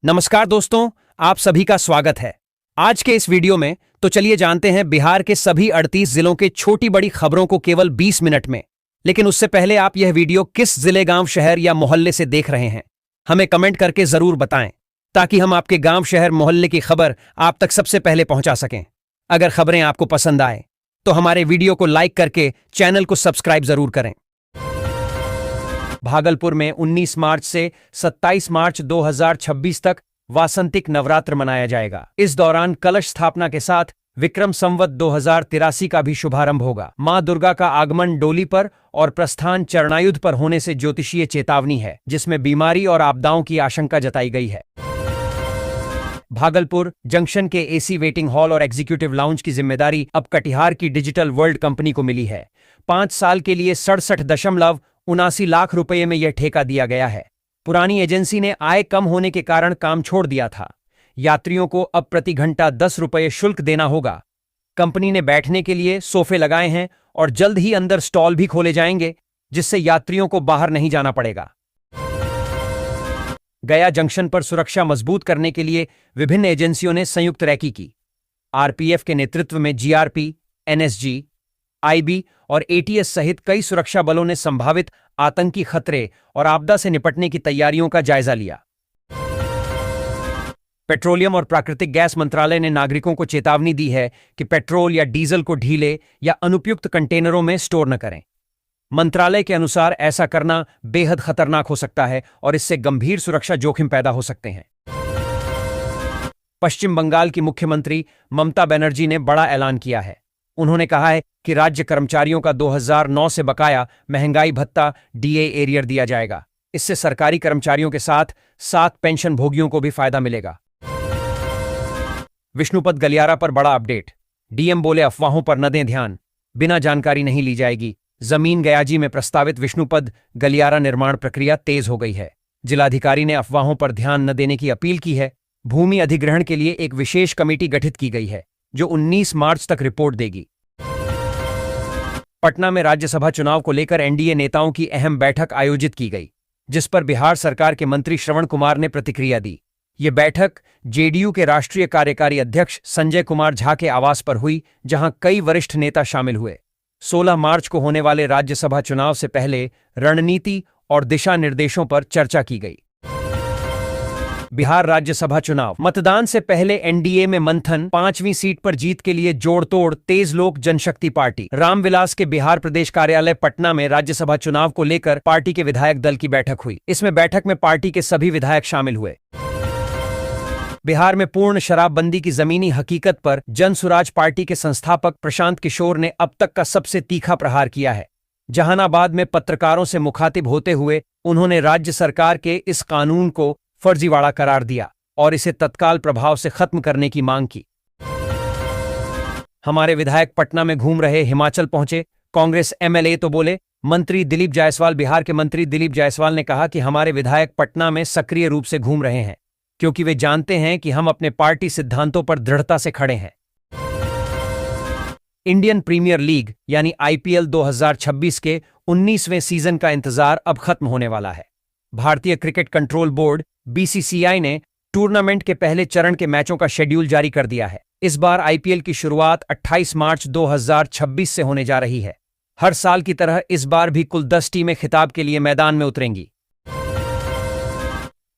नमस्कार दोस्तों, आप सभी का स्वागत है। आज के इस वीडियो में तो चलिए जानते हैं बिहार के सभी 38 जिलों के छोटी बड़ी खबरों को केवल 20 मिनट में। लेकिन उससे पहले आप यह वीडियो किस जिले, गांव, शहर या मोहल्ले से देख रहे हैं, हमें कमेंट करके जरूर बताएं, ताकि हम आपके गांव, शहर, मोहल्ले की खबर आप तक सबसे पहले पहुंचा सकें। अगर खबरें आपको पसंद आए तो हमारे वीडियो को लाइक करके चैनल को सब्सक्राइब जरूर करें। भागलपुर में 19 मार्च से 27 मार्च 2026 तक वासंतिक नवरात्र मनाया जाएगा। इस दौरान कलश स्थापना के साथ विक्रम संवत 2083 का भी शुभारंभ होगा। मां दुर्गा का आगमन डोली पर और प्रस्थान चरणायुध पर होने से ज्योतिषीय चेतावनी है, जिसमें बीमारी और आपदाओं की आशंका जताई गई है। भागलपुर जंक्शन के एसी वेटिंग हॉल और एग्जीक्यूटिव लाउंज की जिम्मेदारी अब कटिहार की डिजिटल वर्ल्ड कंपनी को मिली है। 5 साल के लिए 67.79 लाख रुपए में यह ठेका दिया गया है। पुरानी एजेंसी ने आय कम होने के कारण काम छोड़ दिया था। यात्रियों को अब प्रति घंटा 10 रुपये शुल्क देना होगा। कंपनी ने बैठने के लिए सोफे लगाए हैं और जल्द ही अंदर स्टॉल भी खोले जाएंगे, जिससे यात्रियों को बाहर नहीं जाना पड़ेगा। गया जंक्शन पर सुरक्षा मजबूत करने के लिए विभिन्न एजेंसियों ने संयुक्त रैकी की। आरपीएफ के नेतृत्व में जीआरपी, एनएसजी, आईबी और एटीएस सहित कई सुरक्षा बलों ने संभावित आतंकी खतरे और आपदा से निपटने की तैयारियों का जायजा लिया। पेट्रोलियम और प्राकृतिक गैस मंत्रालय ने नागरिकों को चेतावनी दी है कि पेट्रोल या डीजल को ढीले या अनुपयुक्त कंटेनरों में स्टोर न करें। मंत्रालय के अनुसार ऐसा करना बेहद खतरनाक हो सकता है और इससे गंभीर सुरक्षा जोखिम पैदा हो सकते हैं। पश्चिम बंगाल की मुख्यमंत्री ममता बनर्जी ने बड़ा ऐलान किया है। उन्होंने कहा है कि राज्य कर्मचारियों का 2009 से बकाया महंगाई भत्ता डीए एरियर दिया जाएगा। इससे सरकारी कर्मचारियों के साथ 7 पेंशन भोगियों को भी फायदा मिलेगा। विष्णुपद गलियारा पर बड़ा अपडेट। डीएम बोले अफवाहों पर न दें ध्यान, बिना जानकारी नहीं ली जाएगी। जमीन गयाजी में प्रस्तावित विष्णुपद गलियारा निर्माण प्रक्रिया तेज हो गई है। जिलाधिकारी ने अफवाहों पर ध्यान न देने की अपील की है। भूमि अधिग्रहण के लिए एक विशेष कमेटी गठित की गई है, जो 19 मार्च तक रिपोर्ट देगी। पटना में राज्यसभा चुनाव को लेकर एनडीए नेताओं की अहम बैठक आयोजित की गई, जिस पर बिहार सरकार के मंत्री श्रवण कुमार ने प्रतिक्रिया दी। ये बैठक जेडीयू के राष्ट्रीय कार्यकारी अध्यक्ष संजय कुमार झा के आवास पर हुई, जहां कई वरिष्ठ नेता शामिल हुए। 16 मार्च को होने वाले राज्यसभा चुनाव से पहले रणनीति और दिशा निर्देशों पर चर्चा की गई। बिहार राज्यसभा चुनाव मतदान से पहले एनडीए में मंथन। 5वीं सीट पर जीत के लिए जोड़तोड़। तेज लोक जनशक्ति पार्टी रामविलास के बिहार प्रदेश कार्यालय पटना में राज्यसभा चुनाव को लेकर पार्टी के विधायक दल की बैठक हुई। इसमें बैठक में पार्टी के सभी विधायक शामिल हुए। बिहार में पूर्ण शराबबंदी की जमीनी हकीकत पर जन सुराज पार्टी के संस्थापक प्रशांत किशोर ने अब तक का सबसे तीखा प्रहार किया है। जहानाबाद में पत्रकारों से मुखातिब होते हुए उन्होंने राज्य सरकार के इस कानून को फर्जीवाड़ा करार दिया और इसे तत्काल प्रभाव से खत्म करने की मांग की। हमारे विधायक पटना में घूम रहे हिमाचल पहुंचे। कांग्रेस एमएलए तो बोले। मंत्री दिलीप जायसवाल बिहार के मंत्री दिलीप जायसवाल ने कहा कि हमारे विधायक पटना में सक्रिय रूप से घूम रहे हैं, क्योंकि वे जानते हैं कि हम अपने पार्टी सिद्धांतों पर दृढ़ता से खड़े हैं। इंडियन प्रीमियर लीग यानी आईपीएल 2026 के 19वें सीजन का इंतजार अब खत्म होने वाला है। भारतीय क्रिकेट कंट्रोल बोर्ड बीसीसीआई ने टूर्नामेंट के पहले चरण के मैचों का शेड्यूल जारी कर दिया है। इस बार आईपीएल की शुरुआत 28 मार्च 2026 से होने जा रही है। हर साल की तरह इस बार भी कुल 10 टीमें खिताब के लिए मैदान में उतरेंगी।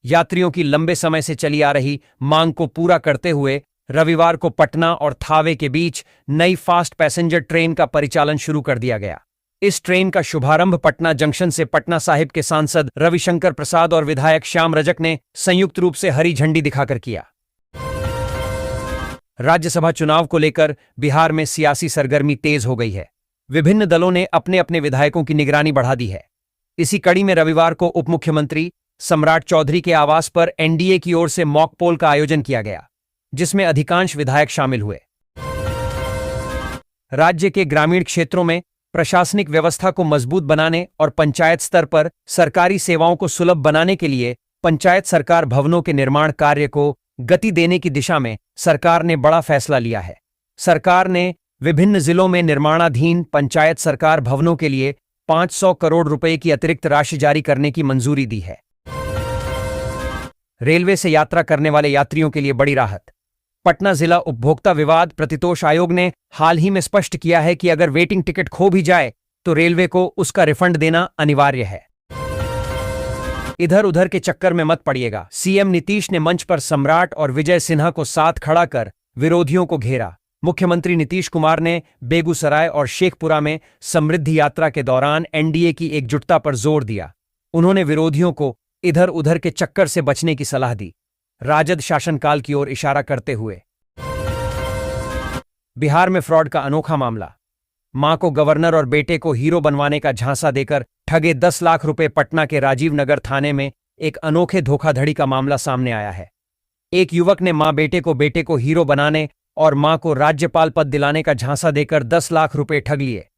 यात्रियों की लंबे समय से चली आ रही मांग को पूरा करते हुए रविवार को पटना और थावे के बीच नई फास्ट पैसेंजर ट्रेन का परिचालन शुरू कर दिया गया। इस ट्रेन का शुभारंभ पटना जंक्शन से पटना साहिब के सांसद रविशंकर प्रसाद और विधायक श्याम रजक ने संयुक्त रूप से हरी झंडी दिखाकर किया। राज्यसभा चुनाव को लेकर बिहार में सियासी सरगर्मी तेज हो गई है। विभिन्न दलों ने अपने अपने विधायकों की निगरानी बढ़ा दी है। इसी कड़ी में रविवार को उप मुख्यमंत्री सम्राट चौधरी के आवास पर एनडीए की ओर से मॉक पोल का आयोजन किया गया, जिसमें अधिकांश विधायक शामिल हुए। राज्य के ग्रामीण क्षेत्रों में प्रशासनिक व्यवस्था को मजबूत बनाने और पंचायत स्तर पर सरकारी सेवाओं को सुलभ बनाने के लिए पंचायत सरकार भवनों के निर्माण कार्य को गति देने की दिशा में सरकार ने बड़ा फैसला लिया है। सरकार ने विभिन्न जिलों में निर्माणाधीन पंचायत सरकार भवनों के लिए 500 करोड़ रुपए की अतिरिक्त राशि जारी करने की मंजूरी दी है। रेलवे से यात्रा करने वाले यात्रियों के लिए बड़ी राहत। पटना जिला उपभोक्ता विवाद प्रतितोष आयोग ने हाल ही में स्पष्ट किया है कि अगर वेटिंग टिकट खो भी जाए तो रेलवे को उसका रिफंड देना अनिवार्य है। इधर उधर के चक्कर में मत पड़िएगा। सीएम नीतीश ने मंच पर सम्राट और विजय सिन्हा को साथ खड़ा कर विरोधियों को घेरा। मुख्यमंत्री नीतीश कुमार ने बेगूसराय और शेखपुरा में समृद्धि यात्रा के दौरान एनडीए की एकजुटता पर जोर दिया। उन्होंने विरोधियों को इधर उधर के चक्कर से बचने की सलाह दी, राजद शासनकाल की ओर इशारा करते हुए। बिहार में फ्रॉड का अनोखा मामला। मां को गवर्नर और बेटे को हीरो बनवाने का झांसा देकर ठगे 10 लाख रुपए। पटना के राजीव नगर थाने में एक अनोखे धोखाधड़ी का मामला सामने आया है। एक युवक ने बेटे को हीरो बनाने और मां को राज्यपाल पद दिलाने का झांसा देकर 10 लाख रुपए ठग लिए।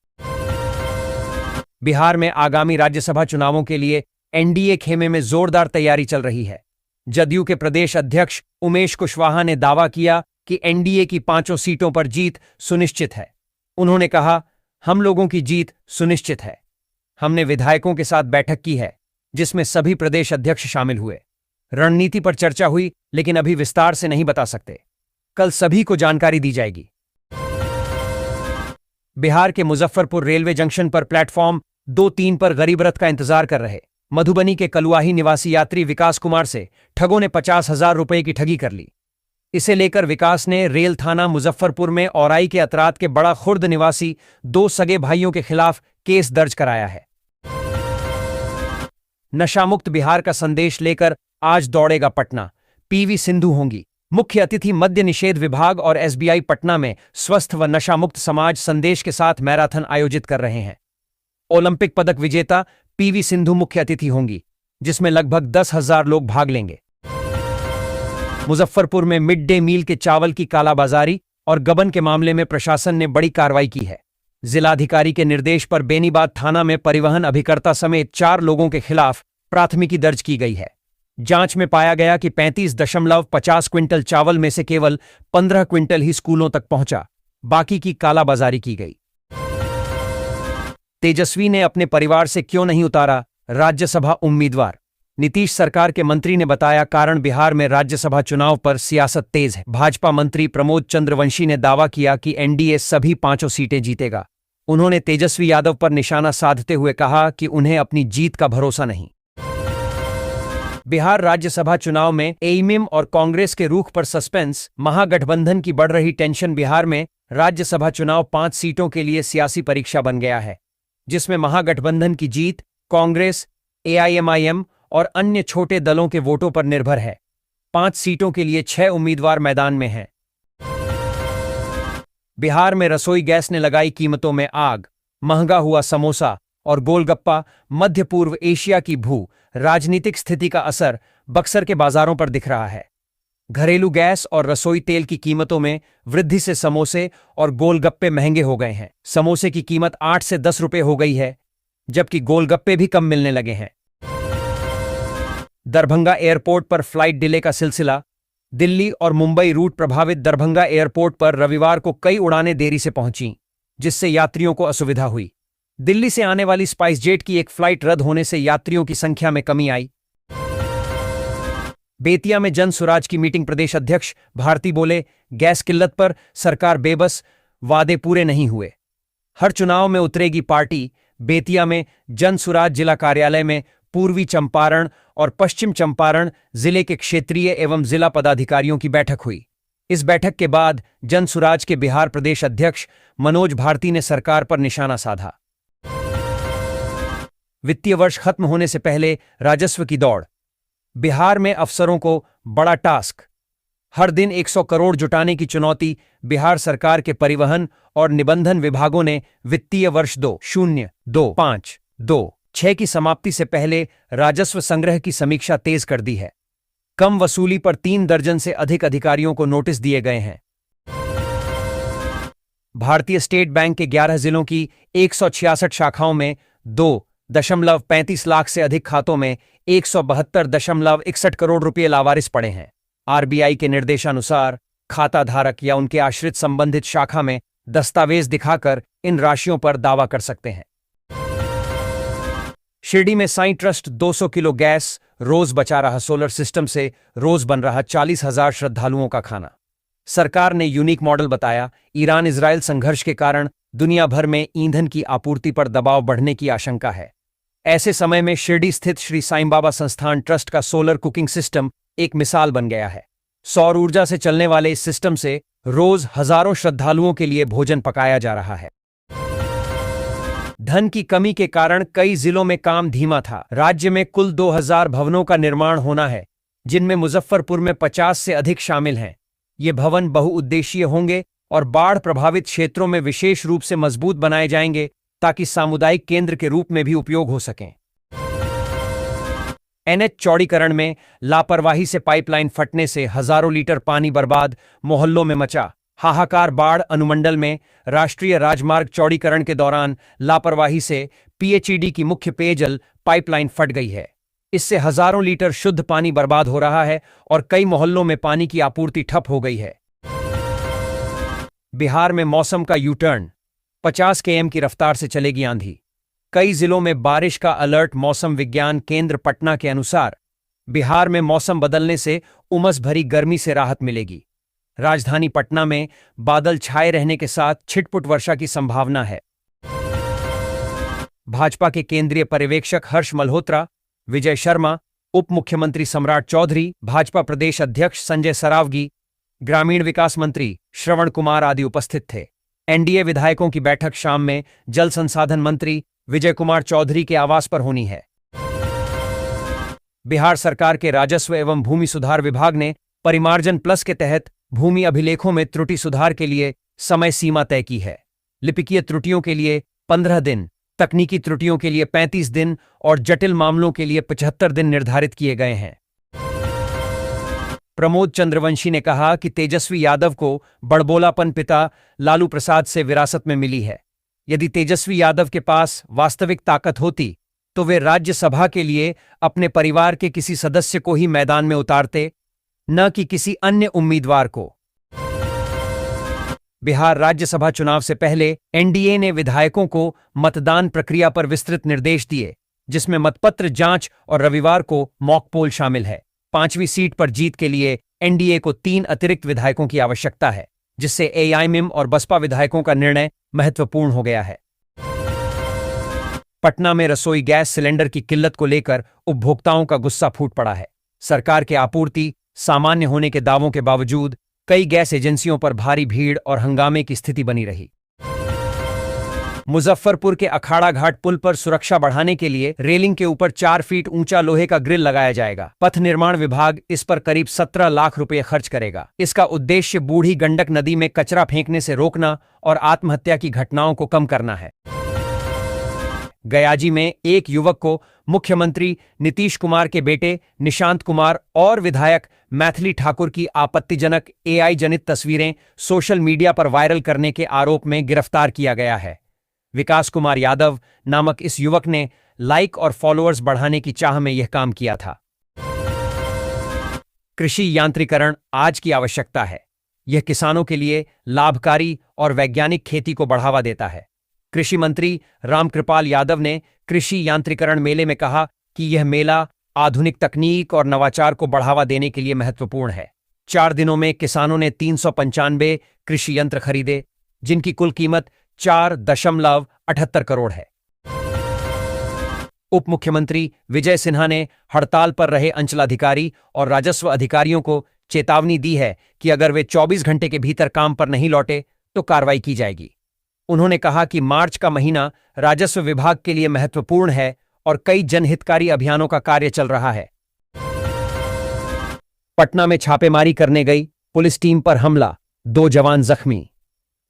बिहार में आगामी राज्यसभा चुनावों के लिए एनडीए खेमे में जोरदार तैयारी चल रही है। जदयू के प्रदेश अध्यक्ष उमेश कुशवाहा ने दावा किया कि एनडीए की 5 सीटों पर जीत सुनिश्चित है। उन्होंने कहा, हम लोगों की जीत सुनिश्चित है। हमने विधायकों के साथ बैठक की है जिसमें सभी प्रदेश अध्यक्ष शामिल हुए। रणनीति पर चर्चा हुई, लेकिन अभी विस्तार से नहीं बता सकते। कल सभी को जानकारी दी जाएगी। बिहार के मुजफ्फरपुर रेलवे जंक्शन पर प्लेटफॉर्म 2-3 पर गरीब रथ का इंतजार कर रहे मधुबनी के कलुआही निवासी यात्री विकास कुमार से ठगों ने 50,000 रुपए की ठगी कर ली। इसे लेकर विकास ने रेल थाना मुजफ्फरपुर में औराई के अतरात के बड़ा खुर्द निवासी 2 सगे भाइयों के खिलाफ केस दर्ज कराया है। नशामुक्त बिहार का संदेश लेकर आज दौड़ेगा पटना। पीवी सिंधु होंगी मुख्य अतिथि। मद्य निषेध विभाग और एसबीआई पटना में स्वस्थ व नशामुक्त समाज संदेश के साथ मैराथन आयोजित कर रहे हैं। ओलंपिक पदक विजेता पीवी सिंधु मुख्य अतिथि होंगी, जिसमें लगभग 10,000 लोग भाग लेंगे। मुजफ्फरपुर में मिड डे मील के चावल की कालाबाजारी और गबन के मामले में प्रशासन ने बड़ी कार्रवाई की है। जिलाधिकारी के निर्देश पर बेनीबाद थाना में परिवहन अभिकर्ता समेत 4 लोगों के खिलाफ प्राथमिकी दर्ज की गई है। जांच में पाया गया कि 35.50 क्विंटल चावल में से केवल 15 क्विंटल ही स्कूलों तक पहुंचा, बाकी की कालाबाजारी की गई। तेजस्वी ने अपने परिवार से क्यों नहीं उतारा राज्यसभा उम्मीदवार। नीतीश सरकार के मंत्री ने बताया, कारण बिहार में राज्यसभा चुनाव पर सियासत तेज है। भाजपा मंत्री प्रमोद चंद्रवंशी ने दावा किया कि एनडीए सभी 5 सीटें जीतेगा। उन्होंने तेजस्वी यादव पर निशाना साधते हुए कहा कि उन्हें अपनी जीत का भरोसा नहीं। बिहार राज्यसभा चुनाव में एआईएमआईएम और कांग्रेस के रुख पर सस्पेंस। महागठबंधन की बढ़ रही टेंशन। बिहार में राज्यसभा चुनाव 5 सीटों के लिए सियासी परीक्षा बन गया है, जिसमें महागठबंधन की जीत कांग्रेस, एआईएमआईएम और अन्य छोटे दलों के वोटों पर निर्भर है। 5 सीटों के लिए 6 उम्मीदवार मैदान में हैं। बिहार में रसोई गैस ने लगाई कीमतों में आग। महंगा हुआ समोसा और गोलगप्पा। मध्य पूर्व एशिया की भू राजनीतिक स्थिति का असर बक्सर के बाजारों पर दिख रहा है। घरेलू गैस और रसोई तेल की कीमतों में वृद्धि से समोसे और गोलगप्पे महंगे हो गए हैं। समोसे की कीमत 8 से 10 रुपए हो गई है, जबकि गोलगप्पे भी कम मिलने लगे हैं। दरभंगा एयरपोर्ट पर फ्लाइट डिले का सिलसिला। दिल्ली और मुंबई रूट प्रभावित दरभंगा एयरपोर्ट पर रविवार को कई उड़ानें देरी से पहुंची, जिससे यात्रियों को असुविधा हुई। दिल्ली से आने वाली स्पाइस जेट की एक फ्लाइट रद्द होने से यात्रियों की संख्या में कमी आई। बेतिया में जन सुराज की मीटिंग। प्रदेश अध्यक्ष भारती बोले, गैस किल्लत पर सरकार बेबस, वादे पूरे नहीं हुए। हर चुनाव में उतरेगी पार्टी। बेतिया में जन सुराज जिला कार्यालय में पूर्वी चंपारण और पश्चिम चंपारण जिले के क्षेत्रीय एवं जिला पदाधिकारियों की बैठक हुई। इस बैठक के बाद जन सुराज के बिहार प्रदेश अध्यक्ष मनोज भारती ने सरकार पर निशाना साधा। वित्तीय वर्ष खत्म होने से पहले राजस्व की दौड़। बिहार में अफसरों को बड़ा टास्क। हर दिन 100 करोड़ जुटाने की चुनौती। बिहार सरकार के परिवहन और निबंधन विभागों ने वित्तीय वर्ष 2025-26 की समाप्ति से पहले राजस्व संग्रह की समीक्षा तेज कर दी है। कम वसूली पर 3 दर्जन से अधिक अधिकारियों को नोटिस दिए गए हैं। भारतीय स्टेट बैंक के 11 जिलों की 166 शाखाओं में 2.35 लाख से अधिक खातों में 172.61 करोड़ रुपए लावारिस पड़े हैं। आरबीआई के निर्देशानुसार खाता धारक या उनके आश्रित संबंधित शाखा में दस्तावेज दिखाकर इन राशियों पर दावा कर सकते हैं। शिरडी में साईं ट्रस्ट 200 किलो गैस रोज बचा रहा। सोलर सिस्टम से रोज बन रहा 40,000 श्रद्धालुओं का खाना। सरकार ने यूनिक मॉडल बताया। ईरान इजरायल संघर्ष के कारण दुनिया भर में ईंधन की आपूर्ति पर दबाव बढ़ने की आशंका है। ऐसे समय में शिरडी स्थित श्री साईं बाबा संस्थान ट्रस्ट का सोलर कुकिंग सिस्टम एक मिसाल बन गया है। सौर ऊर्जा से चलने वाले इस सिस्टम से रोज हजारों श्रद्धालुओं के लिए भोजन पकाया जा रहा है। धन की कमी के कारण कई जिलों में काम धीमा था। राज्य में कुल 2000 भवनों का निर्माण होना है, जिनमें मुजफ्फरपुर में 50 से अधिक शामिल हैं। ये भवन बहुउद्देशीय होंगे और बाढ़ प्रभावित क्षेत्रों में विशेष रूप से मजबूत बनाए जाएंगे ताकि सामुदायिक केंद्र के रूप में भी उपयोग हो सकें। एनएच चौड़ीकरण में लापरवाही से पाइपलाइन फटने से हजारों लीटर पानी बर्बाद। मोहल्लों में मचा हाहाकार। बाढ़ अनुमंडल में राष्ट्रीय राजमार्ग चौड़ीकरण के दौरान लापरवाही से पीएचईडी की मुख्य पेयजल पाइपलाइन फट गई है। इससे हजारों लीटर शुद्ध पानी बर्बाद हो रहा है और कई मोहल्लों में पानी की आपूर्ति ठप हो गई है। बिहार में मौसम का यू टर्न। 50 km की रफ्तार से चलेगी आंधी। कई जिलों में बारिश का अलर्ट। मौसम विज्ञान केंद्र पटना के अनुसार बिहार में मौसम बदलने से उमस भरी गर्मी से राहत मिलेगी। राजधानी पटना में बादल छाए रहने के साथ छिटपुट वर्षा की संभावना है। भाजपा के केंद्रीय पर्यवेक्षक हर्ष मल्होत्रा, विजय शर्मा, उप मुख्यमंत्री सम्राट चौधरी, भाजपा प्रदेश अध्यक्ष संजय सरावगी, ग्रामीण विकास मंत्री श्रवण कुमार आदि उपस्थित थे। एनडीए विधायकों की बैठक शाम में जल संसाधन मंत्री विजय कुमार चौधरी के आवास पर होनी है। बिहार सरकार के राजस्व एवं भूमि सुधार विभाग ने परिमार्जन प्लस के तहत भूमि अभिलेखों में त्रुटि सुधार के लिए समय सीमा तय की है। लिपिकीय त्रुटियों के लिए 15 दिन, तकनीकी त्रुटियों के लिए 35 दिन और जटिल मामलों के लिए 75 दिन निर्धारित किए गए हैं। प्रमोद चंद्रवंशी ने कहा कि तेजस्वी यादव को बड़बोलापन पिता लालू प्रसाद से विरासत में मिली है। यदि तेजस्वी यादव के पास वास्तविक ताकत होती तो वे राज्यसभा के लिए अपने परिवार के किसी सदस्य को ही मैदान में उतारते, न कि किसी अन्य उम्मीदवार को। बिहार राज्यसभा चुनाव से पहले एनडीए ने विधायकों को मतदान प्रक्रिया पर विस्तृत निर्देश दिए, जिसमें मतपत्र जांच और रविवार को मॉक पोल शामिल है। 5वीं सीट पर जीत के लिए एनडीए को 3 अतिरिक्त विधायकों की आवश्यकता है, जिससे एआईएमआईएम और बसपा विधायकों का निर्णय महत्वपूर्ण हो गया है। पटना में रसोई गैस सिलेंडर की किल्लत को लेकर उपभोक्ताओं का गुस्सा फूट पड़ा है। सरकार के आपूर्ति सामान्य होने के दावों के बावजूद कई गैस एजेंसियों पर भारी भीड़ और हंगामे की स्थिति बनी रही। मुजफ्फरपुर के अखाड़ा घाट पुल पर सुरक्षा बढ़ाने के लिए रेलिंग के ऊपर 4 फीट ऊंचा लोहे का ग्रिल लगाया जाएगा। पथ निर्माण विभाग इस पर करीब 17 लाख रुपए खर्च करेगा। इसका उद्देश्य बूढ़ी गंडक नदी में कचरा फेंकने से रोकना और आत्महत्या की घटनाओं को कम करना है। गयाजी में एक युवक को मुख्यमंत्री नीतीश कुमार के बेटे निशांत कुमार और विधायक मैथिली ठाकुर की आपत्तिजनक एआई जनित तस्वीरें सोशल मीडिया पर वायरल करने के आरोप में गिरफ्तार किया गया है। विकास कुमार यादव नामक इस युवक ने लाइक और फॉलोअर्स बढ़ाने की चाह में यह काम किया था। कृषि यांत्रिकरण आज की आवश्यकता है। यह किसानों के लिए लाभकारी और वैज्ञानिक खेती को बढ़ावा देता है। कृषि मंत्री रामकृपाल यादव ने कृषि यांत्रिकरण मेले में कहा कि यह मेला आधुनिक तकनीक और नवाचार को बढ़ावा देने के लिए महत्वपूर्ण है। 4 दिनों में किसानों ने 395 कृषि यंत्र खरीदे, जिनकी कुल कीमत 4.78 करोड़ है। उप मुख्यमंत्री विजय सिन्हा ने हड़ताल पर रहे अंचलाधिकारी और राजस्व अधिकारियों को चेतावनी दी है कि अगर वे 24 घंटे के भीतर काम पर नहीं लौटे तो कार्रवाई की जाएगी। उन्होंने कहा कि मार्च का महीना राजस्व विभाग के लिए महत्वपूर्ण है और कई जनहितकारी अभियानों का कार्य चल रहा है। पटना में छापेमारी करने गई पुलिस टीम पर हमला, 2 जवान जख्मी।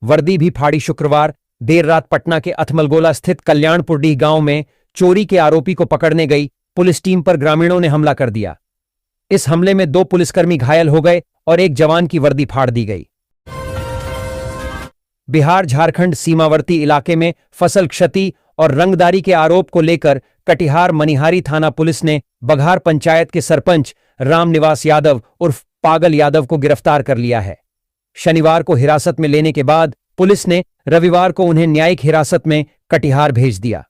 वर्दी भी फाड़ी। शुक्रवार देर रात पटना के अथमलगोला स्थित कल्याणपुरडीह गांव में चोरी के आरोपी को पकड़ने गई पुलिस टीम पर ग्रामीणों ने हमला कर दिया। इस हमले में 2 पुलिसकर्मी घायल हो गए और एक जवान की वर्दी फाड़ दी गई। बिहार झारखंड सीमावर्ती इलाके में फसल क्षति और रंगदारी के आरोप को लेकर कटिहार मनिहारी थाना पुलिस ने बघार पंचायत के सरपंच रामनिवास यादव उर्फ पागल यादव को गिरफ्तार कर लिया है। शनिवार को हिरासत में लेने के बाद पुलिस ने रविवार को उन्हें न्यायिक हिरासत में कटिहार भेज दिया।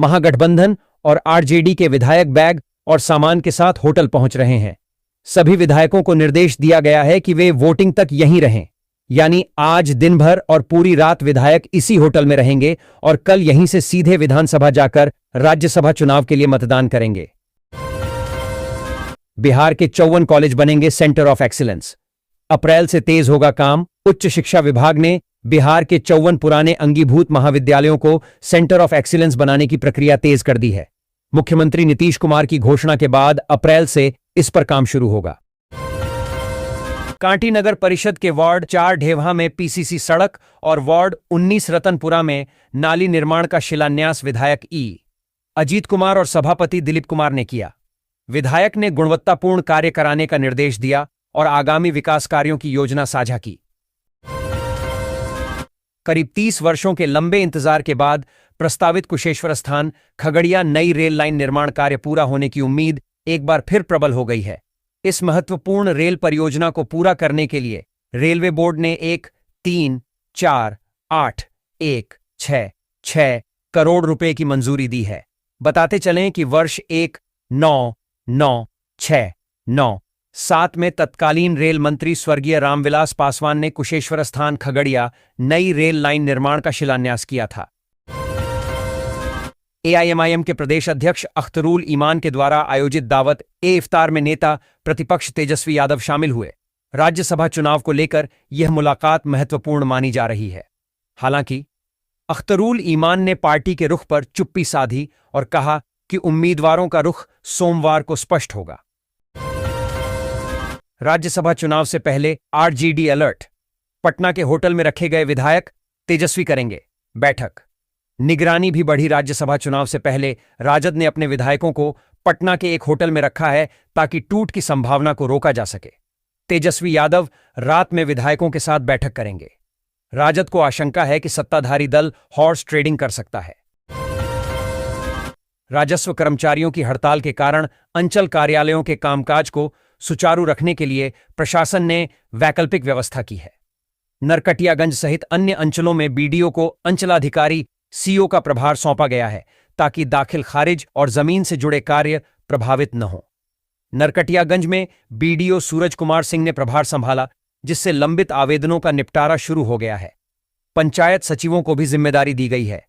महागठबंधन और आरजेडी के विधायक बैग और सामान के साथ होटल पहुंच रहे हैं। सभी विधायकों को निर्देश दिया गया है कि वे वोटिंग तक यहीं रहें, यानी आज दिन भर और पूरी रात विधायक इसी होटल में रहेंगे और कल यहीं से सीधे विधानसभा जाकर राज्यसभा चुनाव के लिए मतदान करेंगे। बिहार के 54 कॉलेज बनेंगे सेंटर ऑफ एक्सीलेंस। अप्रैल से तेज होगा काम। उच्च शिक्षा विभाग ने बिहार के 54 पुराने अंगीभूत महाविद्यालयों को सेंटर ऑफ एक्सीलेंस बनाने की प्रक्रिया तेज कर दी है। मुख्यमंत्री नीतीश कुमार की घोषणा के बाद अप्रैल से इस पर काम शुरू होगा। कांटी नगर परिषद के वार्ड 4 ढेवहा में पीसीसी सड़क और वार्ड 19 रतनपुरा में नाली निर्माण का शिलान्यास विधायक अजीत कुमार और सभापति दिलीप कुमार ने किया। विधायक ने गुणवत्तापूर्ण कार्य कराने का निर्देश दिया और आगामी विकास कार्यों की योजना साझा की। करीब 30 वर्षों के लंबे इंतजार के बाद प्रस्तावित कुशेश्वर स्थान खगड़िया नई रेल लाइन निर्माण कार्य पूरा होने की उम्मीद एक बार फिर प्रबल हो गई है। इस महत्वपूर्ण रेल परियोजना को पूरा करने के लिए रेलवे बोर्ड ने 1,3,4,8,1,6,6 करोड़ रुपए की मंजूरी दी है। बताते चलें कि वर्ष 1996-97 में तत्कालीन रेल मंत्री स्वर्गीय रामविलास पासवान ने कुशेश्वर स्थान खगड़िया नई रेल लाइन निर्माण का शिलान्यास किया था। एआईएमआईएम के प्रदेश अध्यक्ष अख्तरुल ईमान के द्वारा आयोजित दावत इफ्तार में नेता प्रतिपक्ष तेजस्वी यादव शामिल हुए। राज्यसभा चुनाव को लेकर यह मुलाकात महत्वपूर्ण मानी जा रही है। हालांकि अख्तरुल ईमान ने पार्टी के रुख पर चुप्पी साधी और कहा कि उम्मीदवारों का रुख सोमवार को स्पष्ट होगा। राज्यसभा चुनाव से पहले आरजेडी अलर्ट। पटना के होटल में रखे गए विधायक तेजस्वी करेंगे बैठक। निगरानी भी बढ़ी। राज्यसभा चुनाव से पहले राजद ने अपने विधायकों को पटना के एक होटल में रखा है ताकि टूट की संभावना को रोका जा सके। तेजस्वी यादव रात में विधायकों के साथ बैठक करेंगे। राजद को आशंका है कि सत्ताधारी दल हॉर्स ट्रेडिंग कर सकता है। राजस्व कर्मचारियों की हड़ताल के कारण अंचल कार्यालयों के कामकाज को सुचारू रखने के लिए प्रशासन ने वैकल्पिक व्यवस्था की है। नरकटियागंज सहित अन्य अंचलों में बीडीओ को अंचलाधिकारी सीओ का प्रभार सौंपा गया है ताकि दाखिल खारिज और जमीन से जुड़े कार्य प्रभावित न हो। नरकटियागंज में बीडीओ सूरज कुमार सिंह ने प्रभार संभाला, जिससे लंबित आवेदनों का निपटारा शुरू हो गया है। पंचायत सचिवों को भी जिम्मेदारी दी गई है।